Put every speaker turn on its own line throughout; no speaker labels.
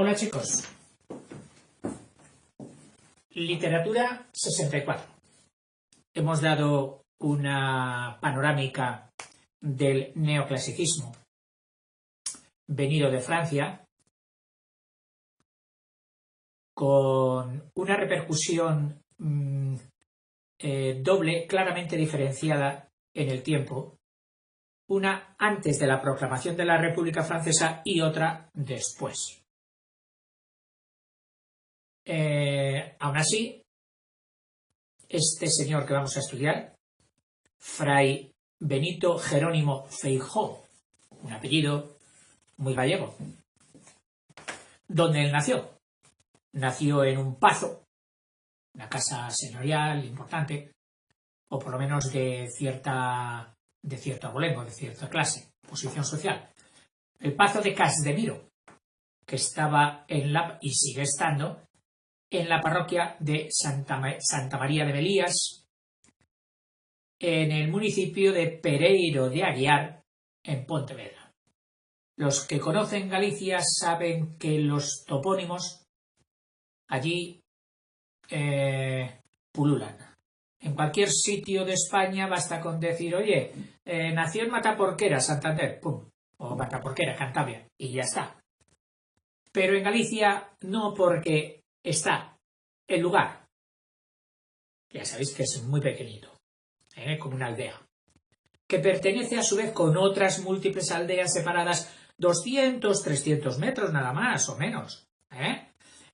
Hola chicos, literatura 64. Hemos dado una panorámica del neoclasicismo venido de Francia, con una repercusión doble, claramente diferenciada en el tiempo, una antes de la proclamación de la República Francesa y otra después. Aún así, este señor que vamos a estudiar, Fray Benito Jerónimo Feijóo, un apellido muy gallego, ¿dónde él nació? Nació en un pazo, una casa señorial importante, o por lo menos de cierto abolengo, de cierta clase, posición social. El pazo de Casdemiro, que estaba y sigue estando en la parroquia de Santa María de Melías, en el municipio de Pereiro de Aguiar, en Pontevedra. Los que conocen Galicia saben que los topónimos allí pululan. En cualquier sitio de España basta con decir, oye, nació en Mataporquera, Santander, pum, o Mataporquera, Cantabria, y ya está. Pero en Galicia no, porque está el lugar, ya sabéis que es muy pequeñito, como una aldea, que pertenece a su vez con otras múltiples aldeas separadas 200, 300 metros nada más o menos,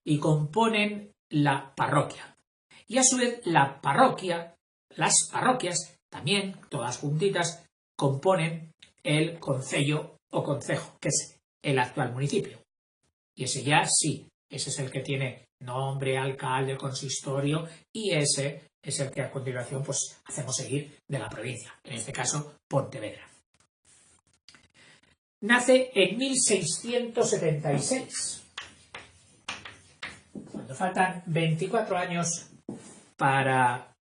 y componen la parroquia. Y a su vez las parroquias, también, todas juntitas, componen el concello o concejo, que es el actual municipio. Y ese ya sí, ese es el que tiene nombre, alcalde, consistorio, y ese es el que a continuación pues hacemos seguir de la provincia, en este caso Pontevedra. Nace en 1676, cuando faltan 24 años para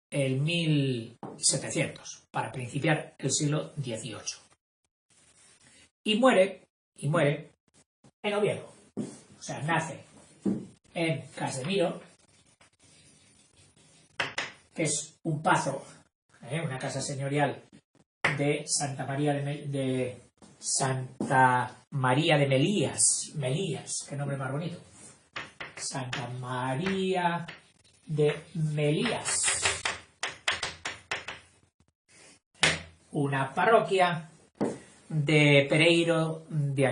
el 1700, para principiar el siglo XVIII. Y muere en Oviedo. O sea, nace en Casdemiro, que es un pazo, una casa señorial de Santa María de Melías, qué nombre más bonito. Santa María de Melías, una parroquia de Pereiro de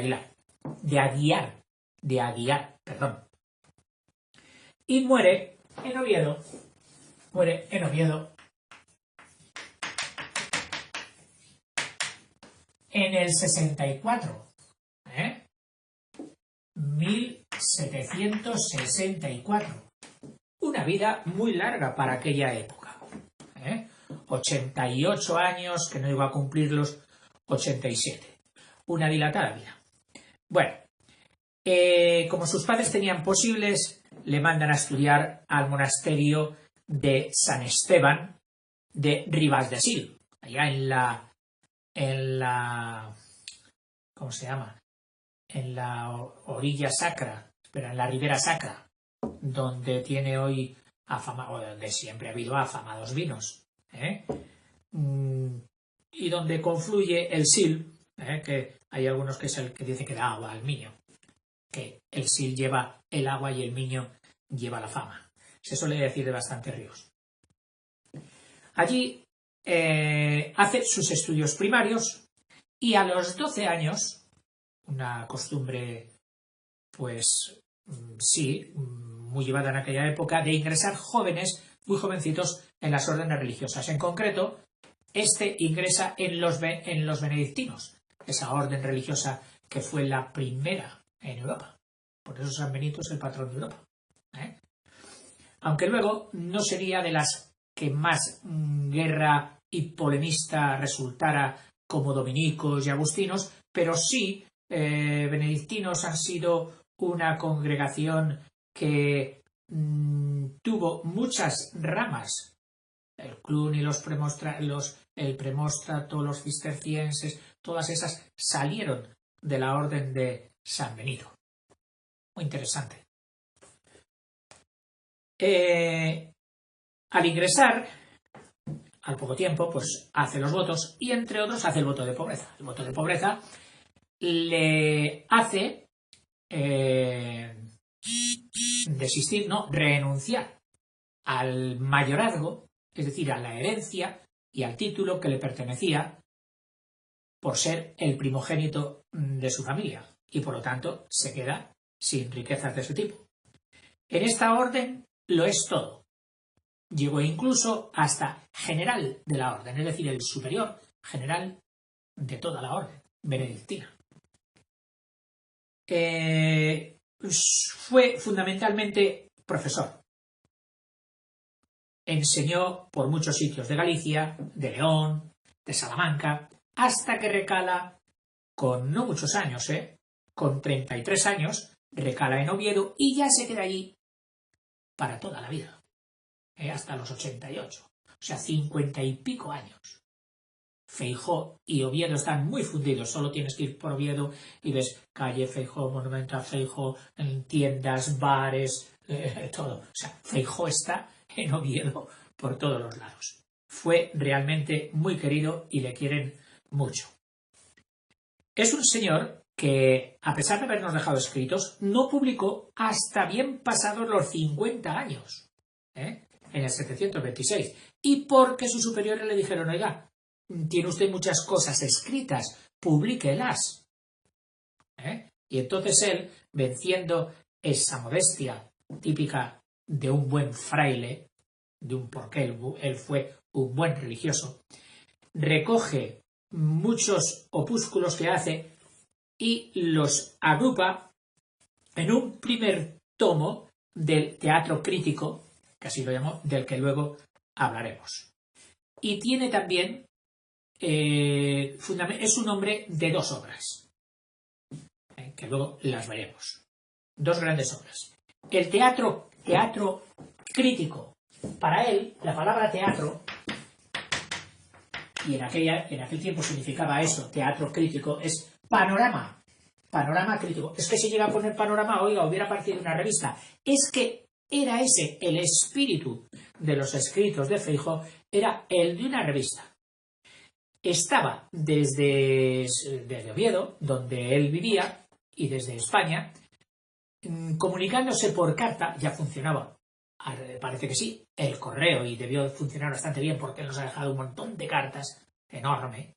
Aguiar, perdón. Y muere en Oviedo en el 64, 1764. Una vida muy larga para aquella época. 88 años, que no iba a cumplir los 87. Una dilatada vida. Bueno, como sus padres tenían posibles, le mandan a estudiar al monasterio de San Esteban de Ribasdesil, allá en la ¿cómo se llama? En la orilla sacra, pero en la ribera sacra, donde tiene hoy o donde siempre ha habido afamados vinos, y donde confluye el Sil, que hay algunos que es el que dice que da agua al Miño, que el Sil lleva el agua y el Miño lleva la fama. Se suele decir de bastantes ríos. Allí hace sus estudios primarios y a los 12 años, una costumbre, pues sí, muy llevada en aquella época, de ingresar jóvenes, muy jovencitos, en las órdenes religiosas. En concreto, este ingresa en los benedictinos, esa orden religiosa que fue la primera en Europa. Por eso San Benito es el patrón de Europa. Aunque luego no sería de las que más guerra y polemista resultara como dominicos y agustinos, pero sí benedictinos han sido una congregación que tuvo muchas ramas. El Cluny, el Premostrato, los cistercienses, todas esas salieron de la orden de San Benito. muy interesante. Al ingresar, al poco tiempo, pues hace los votos y, entre otros, hace el voto de pobreza. El voto de pobreza le hace desistir, no, renunciar al mayorazgo, es decir, a la herencia y al título que le pertenecía por ser el primogénito de su familia, y por lo tanto se queda sin riquezas de ese tipo. En esta orden lo es todo. Llegó incluso hasta general de la orden, es decir, el superior general de toda la orden benedictina. Fue fundamentalmente profesor. Enseñó por muchos sitios de Galicia, de León, de Salamanca, hasta que recala, con no muchos años, con 33 años, recala en Oviedo y ya se queda allí para toda la vida, hasta los 88, o sea, 50 y pico años. Feijoo y Oviedo están muy fundidos, solo tienes que ir por Oviedo y ves calle Feijoo, monumento a Feijoo, en tiendas, bares, todo. O sea, Feijoo está en Oviedo por todos los lados. Fue realmente muy querido y le quieren mucho. Es un señor que, a pesar de habernos dejado escritos, no publicó hasta bien pasados los 50 años, en el 726, y porque sus superiores le dijeron: oiga, tiene usted muchas cosas escritas, publíquelas. Y entonces él, venciendo esa modestia típica de un buen fraile, porque él fue un buen religioso, recoge muchos opúsculos que hace y los agrupa en un primer tomo del teatro crítico, que así lo llamó, del que luego hablaremos. Y tiene también, es un hombre de dos obras, que luego las veremos. Dos grandes obras. El teatro crítico. Para él, la palabra teatro, y en aquel tiempo significaba eso, teatro crítico, es panorama. Panorama crítico. Es que si llega a poner panorama, oiga, hubiera aparecido una revista. Es que era ese el espíritu de los escritos de Feijoo, era el de una revista. Estaba desde Oviedo, donde él vivía, y desde España, comunicándose por carta. Ya funcionaba, parece que sí, el correo, y debió funcionar bastante bien porque él nos ha dejado un montón de cartas enorme.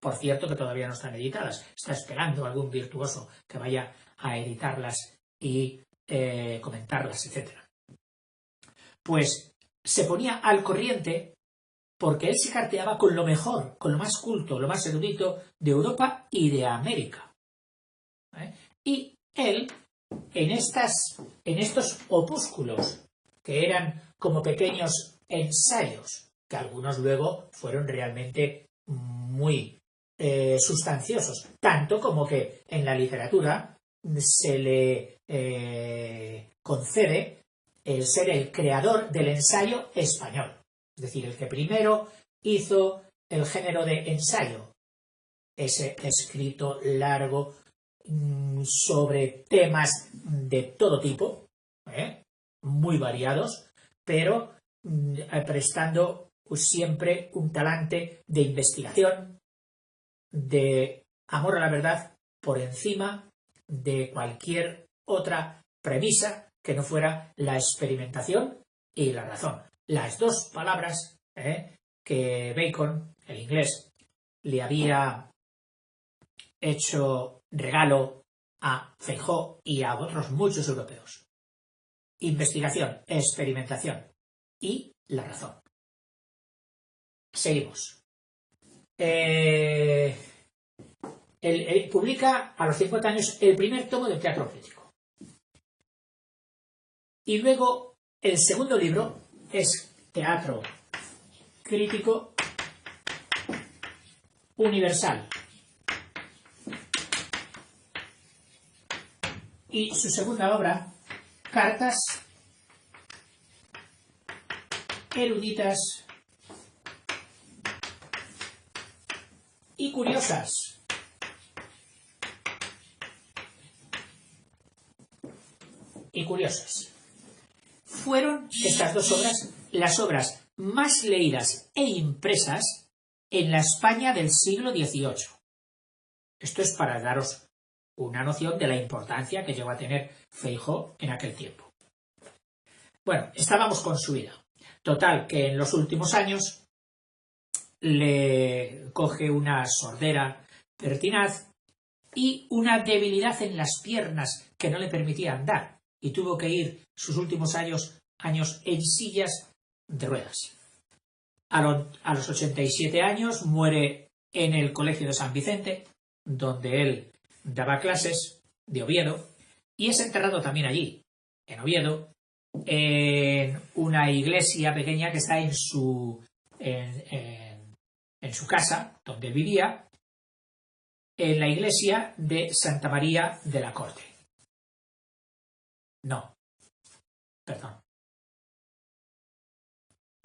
Por cierto, que todavía no están editadas. Está esperando algún virtuoso que vaya a editarlas y comentarlas, etc. Pues se ponía al corriente porque él se carteaba con lo mejor, con lo más culto, lo más erudito de Europa y de América. Y él, en estos opúsculos, que eran como pequeños ensayos, que algunos luego fueron realmente muy sustanciosos, tanto como que en la literatura se le concede el ser el creador del ensayo español, es decir, el que primero hizo el género de ensayo, ese escrito largo sobre temas de todo tipo, muy variados, pero prestando siempre un talante de investigación, de amor a la verdad, por encima de cualquier otra premisa que no fuera la experimentación y la razón. Las dos palabras que Bacon, el inglés, le había hecho regalo a Feijoo y a otros muchos europeos: investigación, experimentación y la razón. Seguimos. Publica a los 50 años el primer tomo del teatro crítico. Y luego el segundo libro es Teatro Crítico Universal. Y su segunda obra, Cartas eruditas y curiosas. y curiosas. Fueron estas dos obras las obras más leídas e impresas en la España del siglo XVIII. Esto es para daros una noción de la importancia que llegó a tener Feijóo en aquel tiempo. Bueno, estábamos con su vida. Total, que en los últimos años le coge una sordera pertinaz y una debilidad en las piernas que no le permitía andar, y tuvo que ir sus últimos años en sillas de ruedas. A los 87 años muere en el Colegio de San Vicente, donde él daba clases, de Oviedo, y es enterrado también allí, en Oviedo, en una iglesia pequeña que está en su casa, donde vivía, en la iglesia de Santa María de la Corte. No, perdón.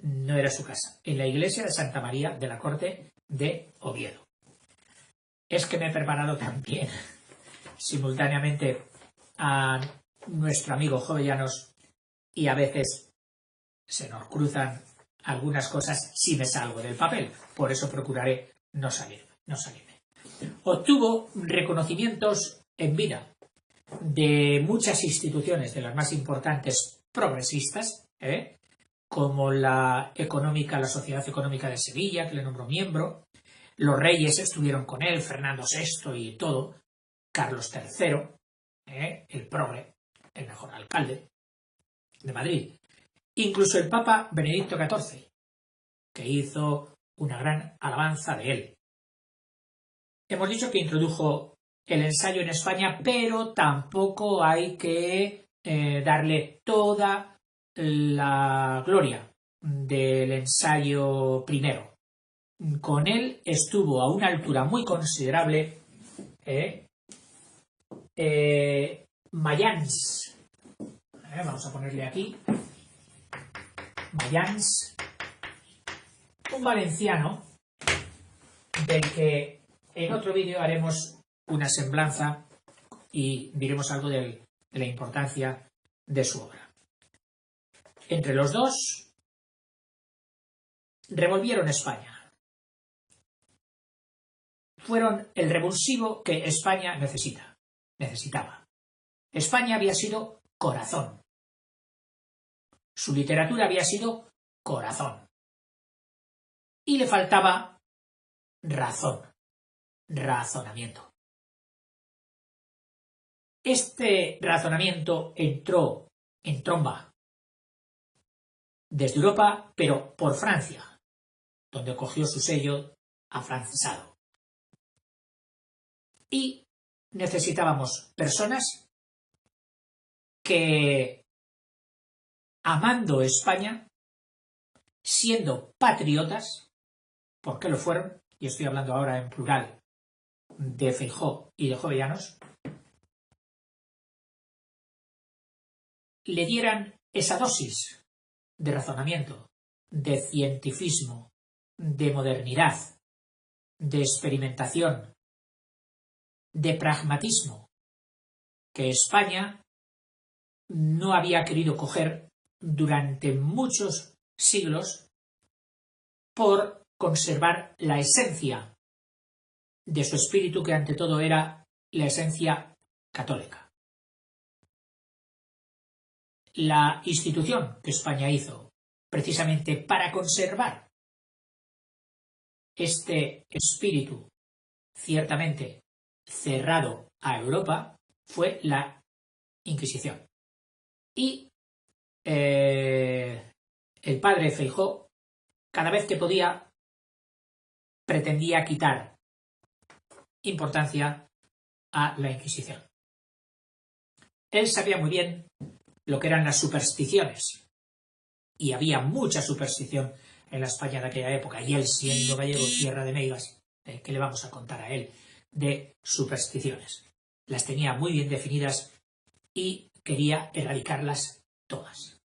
No era su casa, en la iglesia de Santa María de la Corte de Oviedo. Es que me he preparado también simultáneamente a nuestro amigo Jovellanos y a veces se nos cruzan algunas cosas si me salgo del papel, por eso procuraré no salirme. Obtuvo reconocimientos en vida de muchas instituciones, de las más importantes progresistas, como la Sociedad Económica de Sevilla, que le nombró miembro. Los reyes estuvieron con él, Fernando VI y todo, Carlos III, el progre, el mejor alcalde de Madrid. Incluso el Papa Benedicto XIV, que hizo una gran alabanza de él. Hemos dicho que introdujo el ensayo en España, pero tampoco hay que darle toda la gloria del ensayo primero. Con él estuvo a una altura muy considerable Mayans. Vamos a ponerle aquí. Mayans, un valenciano del que en otro vídeo haremos una semblanza y diremos algo de la importancia de su obra. Entre los dos revolvieron España. Fueron el revulsivo que España necesitaba. España había sido corazón. Su literatura había sido corazón. Y le faltaba razonamiento. Este razonamiento entró en tromba desde Europa, pero por Francia, donde cogió su sello afrancesado. Y necesitábamos personas que, amando España, siendo patriotas, porque lo fueron, y estoy hablando ahora en plural de Feijóo y de Jovellanos, le dieran esa dosis de razonamiento, de cientifismo, de modernidad, de experimentación, de pragmatismo, que España no había querido coger durante muchos siglos por conservar la esencia de su espíritu, que ante todo era la esencia católica. La institución que España hizo precisamente para conservar este espíritu ciertamente cerrado a Europa fue la Inquisición. Y el padre Feijóo, cada vez que podía, pretendía quitar importancia a la Inquisición. Él sabía muy bien lo que eran las supersticiones, y había mucha superstición en la España de aquella época, y él, siendo gallego, tierra de meigas, ¿qué le vamos a contar a él de supersticiones? Las tenía muy bien definidas y quería erradicarlas todas.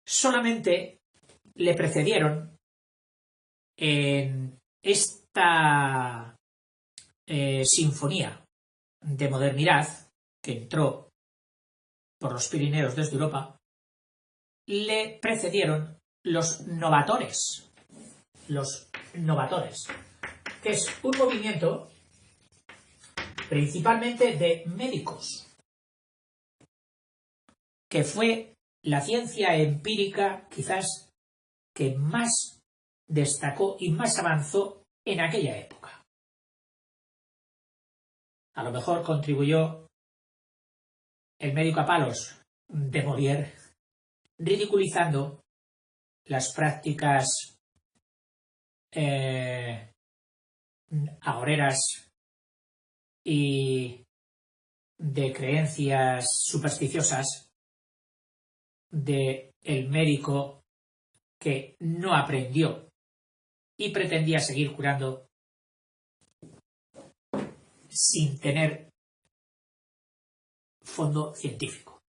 Solamente le precedieron en esta sinfonía de modernidad que entró por los Pirineos desde Europa, le precedieron los novatores. Los novatores, que es un movimiento principalmente de médicos, que fue la ciencia empírica quizás que más destacó y más avanzó en aquella época. A lo mejor contribuyó el médico a palos de Molière, ridiculizando las prácticas agoreras y de creencias supersticiosas del médico que no aprendió y pretendía seguir curando sin tener fondo científico.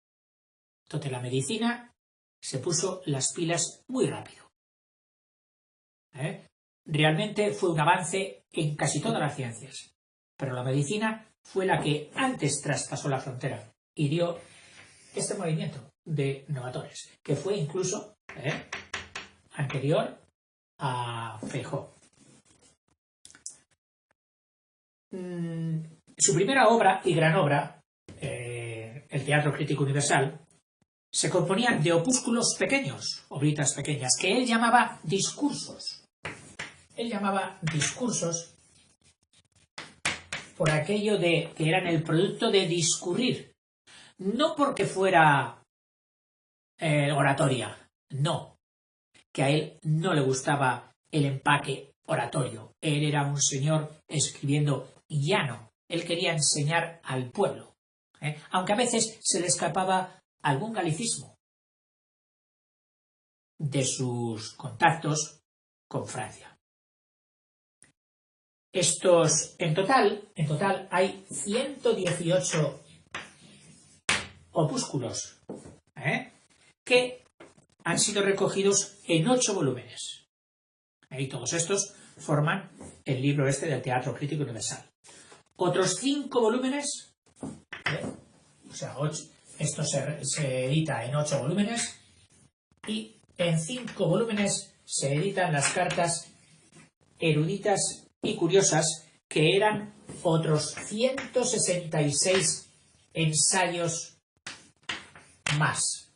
Entonces la medicina se puso las pilas muy rápido. Realmente fue un avance en casi todas las ciencias, pero la medicina fue la que antes traspasó la frontera y dio este movimiento de novatores, que fue incluso anterior a Feijóo. Su primera obra y gran obra, el Teatro Crítico Universal, se componía de opúsculos pequeños, obritas pequeñas, que él llamaba discursos. Él llamaba discursos por aquello de que eran el producto de discurrir, no porque fuera oratoria, no, que a él no le gustaba el empaque oratorio. Él era un señor escribiendo llano, él quería enseñar al pueblo, aunque a veces se le escapaba algún galicismo de sus contactos con Francia. En total hay 118 opúsculos que han sido recogidos en 8 volúmenes. Y todos estos forman el libro este del Teatro Crítico Universal. Otros 5 volúmenes, esto se edita en 8 volúmenes, y en 5 volúmenes se editan las cartas eruditas y curiosas, que eran otros 166 ensayos más,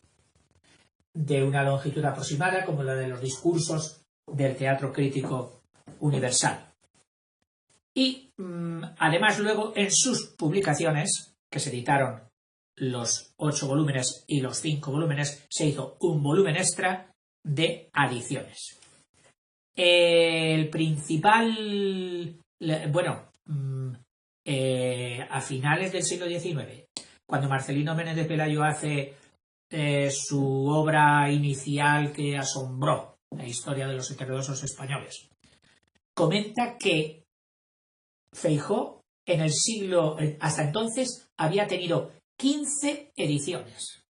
de una longitud aproximada como la de los discursos del Teatro Crítico Universal. Y además luego en sus publicaciones, que se editaron los 8 volúmenes y los 5 volúmenes, se hizo un volumen extra de adiciones. El principal, a finales del siglo XIX, cuando Marcelino Menéndez Pelayo hace su obra inicial que asombró la historia de los heterodoxos españoles, comenta que Feijóo en el siglo, hasta entonces, había tenido 15 ediciones.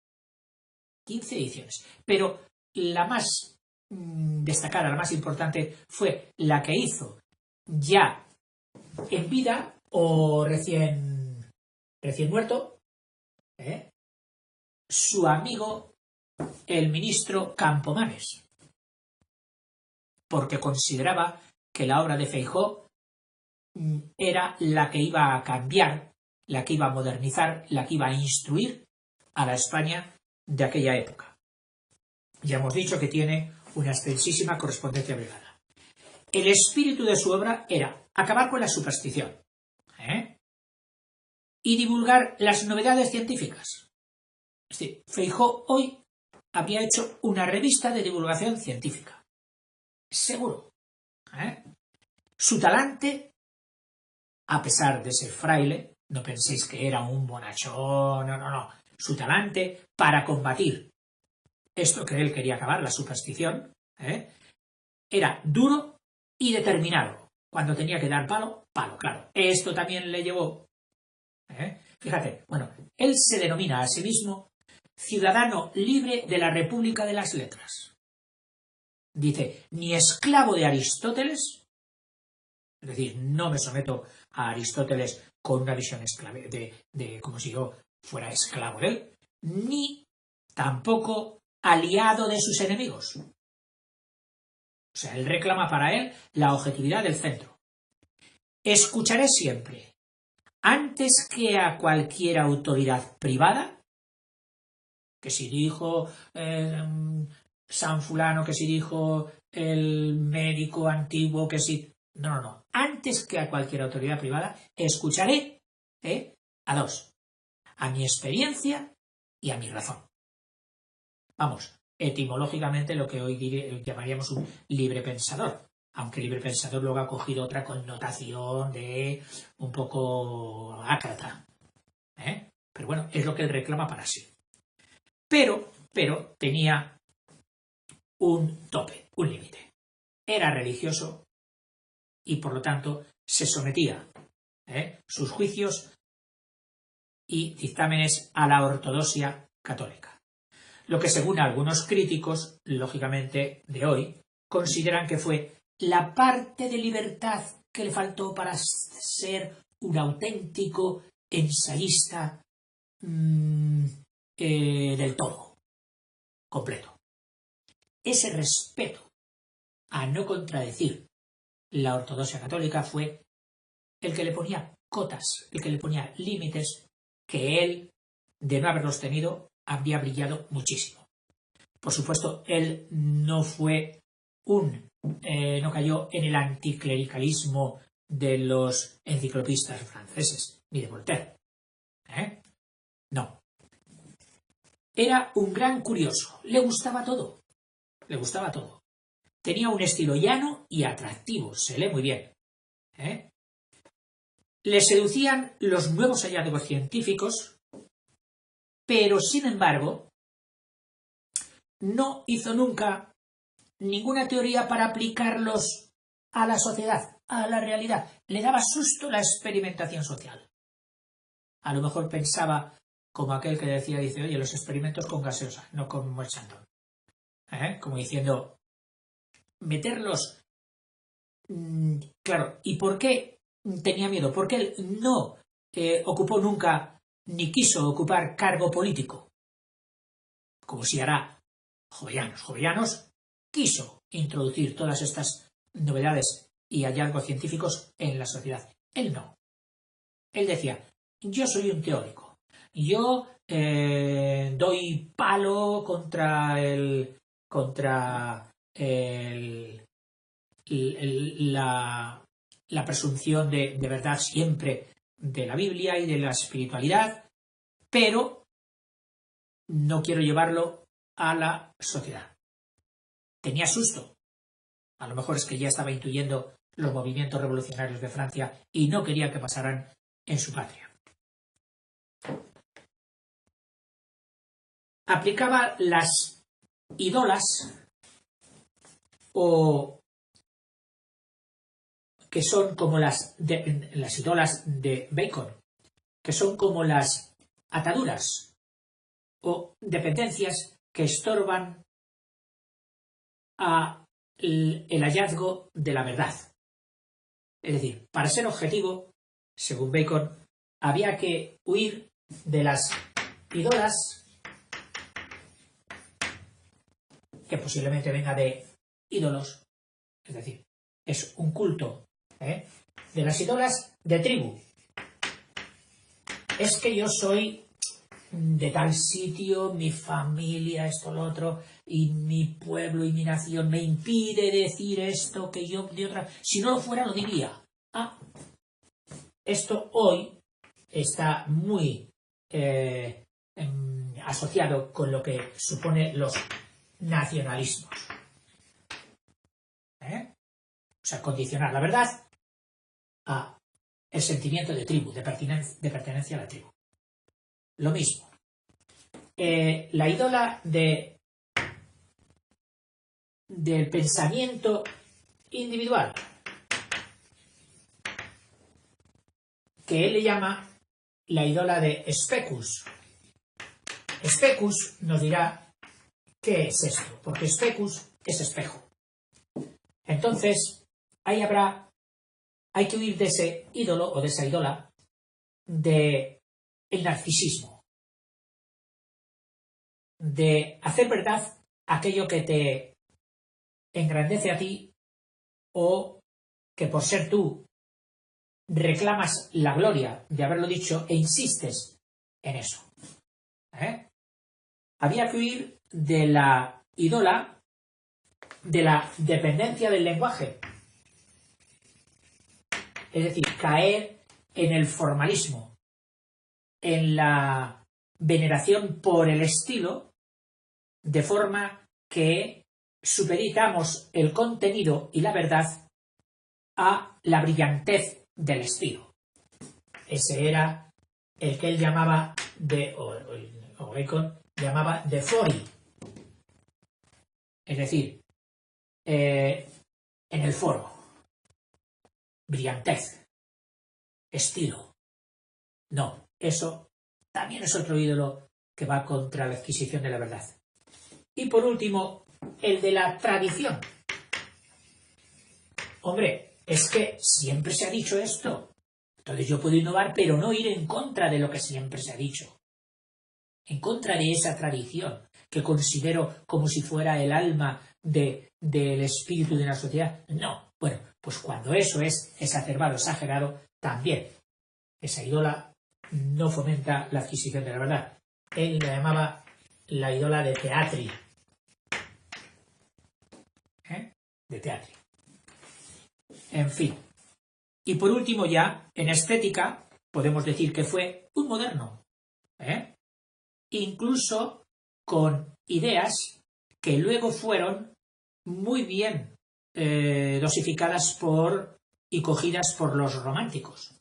15 ediciones. Pero la más destacada, la más importante, fue la que hizo ya en vida o recién muerto, su amigo el ministro Campomanes, porque consideraba que la obra de Feijóo era la que iba a cambiar, la que iba a modernizar, la que iba a instruir a la España de aquella época. Ya hemos dicho que tiene una extensísima correspondencia privada. El espíritu de su obra era acabar con la superstición y divulgar las novedades científicas. Es decir, Feijóo hoy habría hecho una revista de divulgación científica. Seguro. Su talante, a pesar de ser fraile, no penséis que era un bonachón, no. Su talante para combatir esto que él quería acabar, la superstición, era duro y determinado. Cuando tenía que dar palo, claro. Esto también le llevó, fíjate, él se denomina a sí mismo ciudadano libre de la República de las Letras. Dice, ni esclavo de Aristóteles, Es decir, no me someto a Aristóteles con una visión como si yo fuera esclavo de él, ni tampoco aliado de sus enemigos. O sea, él reclama para él la objetividad del centro. Escucharé siempre, antes que a cualquier autoridad privada, que si dijo San Fulano, que si dijo el médico antiguo, que si... No. Antes que a cualquier autoridad privada, escucharé a dos. A mi experiencia y a mi razón. Vamos, etimológicamente lo que hoy llamaríamos un libre pensador. Aunque libre pensador luego ha cogido otra connotación de un poco ácrata. Pero bueno, es lo que él reclama para sí. Pero tenía un tope, un límite. Era religioso y por lo tanto se sometía sus juicios y dictámenes a la ortodoxia católica. Lo que según algunos críticos, lógicamente de hoy, consideran que fue la parte de libertad que le faltó para ser un auténtico ensayista del todo, completo. Ese respeto a no contradecir la ortodoxia católica fue el que le ponía cotas, el que le ponía límites que él, de no haberlos tenido, habría brillado muchísimo. Por supuesto, él no fue no cayó en el anticlericalismo de los enciclopistas franceses, ni de Voltaire. No. Era un gran curioso, le gustaba todo. Tenía un estilo llano y atractivo, se lee muy bien. Le seducían los nuevos hallazgos científicos, pero sin embargo no hizo nunca ninguna teoría para aplicarlos a la sociedad, a la realidad. Le daba susto la experimentación social. A lo mejor pensaba como aquel que dice, oye, los experimentos con gaseosa, no con Chandon. Como diciendo, meterlos... Claro, ¿y por qué tenía miedo? Porque él no ocupó nunca ni quiso ocupar cargo político, como si hará Jovellanos. Jovellanos quiso introducir todas estas novedades y hallazgos científicos en la sociedad. Él no. Él decía, yo soy un teórico. Yo doy palo contra la presunción de verdad siempre de la Biblia y de la espiritualidad, pero no quiero llevarlo a la sociedad. Tenía susto. A lo mejor es que ya estaba intuyendo los movimientos revolucionarios de Francia y no quería que pasaran en su patria. Aplicaba las ídolas o que son como las ídolas de Bacon, que son como las ataduras o dependencias que estorban a el hallazgo de la verdad. Es decir, para ser objetivo, según Bacon, había que huir de las ídolas, que posiblemente venga de ídolos, es decir, es un culto de las ídolas de tribu. Es que yo soy de tal sitio, mi familia, esto, lo otro, y mi pueblo y mi nación me impide decir esto que yo de otra... Si no lo fuera, lo diría. Esto hoy está muy asociado con lo que supone los nacionalismos. O sea, condicionar la verdad a el sentimiento de tribu, de pertenencia a la tribu. Lo mismo. La ídola del pensamiento individual, que él le llama la ídola de Specus. Specus nos dirá qué es esto, porque Specus es espejo. Entonces, ahí habrá hay que huir de ese ídolo o de esa ídola de el narcisismo, de hacer verdad aquello que te engrandece a ti o que por ser tú reclamas la gloria de haberlo dicho e insistes en eso. Había que huir de la ídola de la dependencia del lenguaje, es decir, caer en el formalismo, en la veneración por el estilo, de forma que supeditamos el contenido y la verdad a la brillantez del estilo. Ese era el que él llamaba o Bacon llamaba de fori, es decir, en el foro, brillantez, estilo. No, eso también es otro ídolo que va contra la adquisición de la verdad. Y por último, el de la tradición. Hombre, es que siempre se ha dicho esto. Entonces yo puedo innovar, pero no ir en contra de lo que siempre se ha dicho. En contra de esa tradición que considero como si fuera el alma del espíritu de una sociedad. No. Bueno, pues cuando eso es exacerbado, exagerado, también esa ídola no fomenta la adquisición de la verdad. Él la llamaba la ídola de teatri. De teatri. En fin. Y por último ya, en estética, podemos decir que fue un moderno. Incluso con ideas que luego fueron muy bien dosificadas y cogidas por los románticos,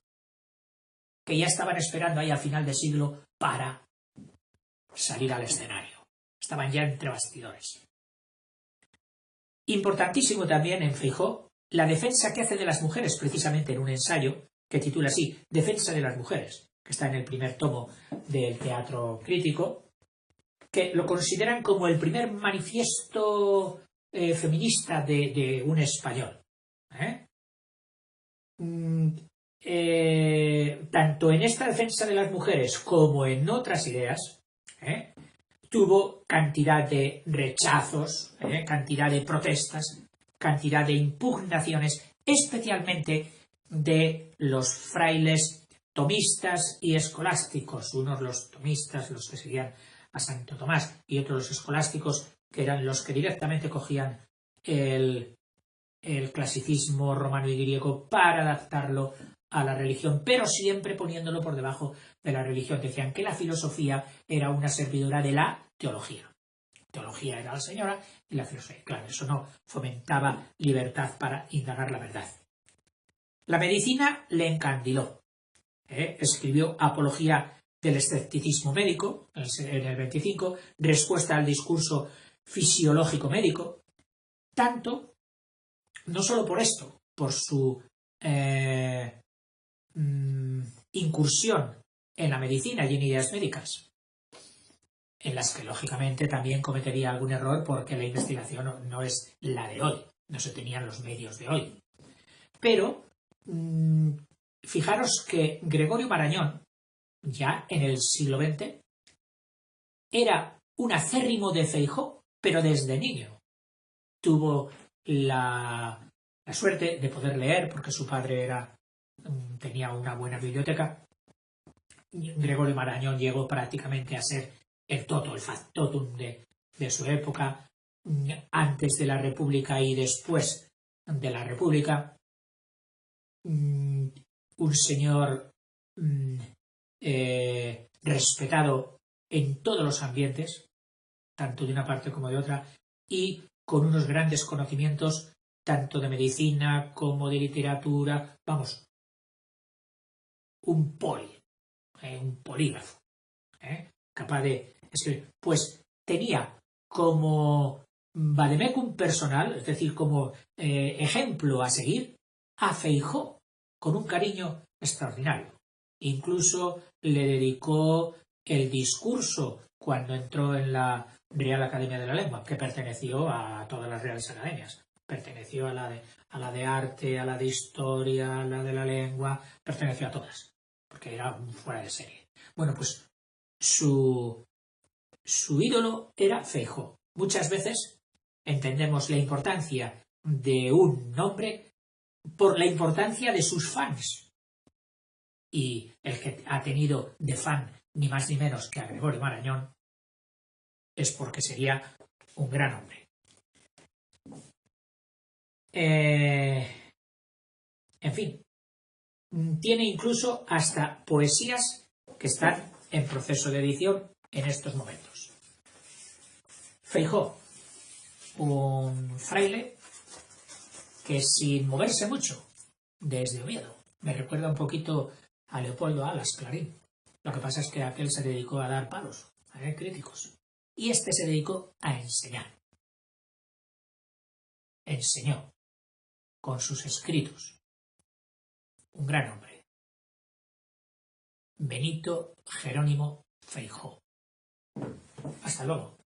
que ya estaban esperando ahí al final del siglo para salir al escenario. Estaban ya entre bastidores. Importantísimo también en Feijoo la defensa que hace de las mujeres, precisamente en un ensayo que titula así, Defensa de las mujeres, que está en el primer tomo del Teatro Crítico, que lo consideran como el primer manifiesto feminista de un español. Tanto en esta defensa de las mujeres como en otras ideas, tuvo cantidad de rechazos, cantidad de protestas, cantidad de impugnaciones, especialmente de los frailes tomistas y escolásticos, unos los tomistas, los que seguían a Santo Tomás, y otros los escolásticos, que eran los que directamente cogían el clasicismo romano y griego para adaptarlo a la religión, pero siempre poniéndolo por debajo de la religión. Decían que la filosofía era una servidora de la teología. Teología era la señora y la filosofía. Claro, eso no fomentaba libertad para indagar la verdad. La medicina le encandiló. Escribió Apología del escepticismo médico en el 25, respuesta al discurso fisiológico médico, tanto, no solo por esto, por su incursión en la medicina y en ideas médicas, en las que lógicamente también cometería algún error porque la investigación no es la de hoy, no se tenían los medios de hoy. Pero fijaros que Gregorio Marañón, ya en el siglo XX, era un acérrimo de Feijoo, pero desde niño. Tuvo la suerte de poder leer, porque su padre tenía una buena biblioteca. Gregorio Marañón llegó prácticamente a ser el toto, el factotum de su época, antes de la República y después de la República. Un señor respetado en todos los ambientes, tanto de una parte como de otra, y con unos grandes conocimientos tanto de medicina como de literatura, vamos, un polígrafo, capaz de escribir. Pues tenía como vademecum personal, es decir, como ejemplo a seguir, a Feijoo, con un cariño extraordinario. Incluso le dedicó el discurso cuando entró en la Real Academia de la Lengua, que perteneció a todas las Reales Academias. perteneció a la de arte, a la de historia, a la de la lengua, perteneció a todas, porque era un fuera de serie. Bueno, pues su ídolo era Feijóo. Muchas veces entendemos la importancia de un nombre por la importancia de sus fans. Y el que ha tenido de fan ni más ni menos que a Gregorio Marañón es porque sería un gran hombre. En fin, tiene incluso hasta poesías que están en proceso de edición en estos momentos. Feijóo, un fraile que sin moverse mucho, desde Oviedo, me recuerda un poquito a Leopoldo Alas Clarín. Lo que pasa es que aquel se dedicó a dar palos, a ver críticos, y este se dedicó a enseñar. Enseñó con sus escritos. Un gran hombre. Benito Jerónimo Feijóo. Hasta luego.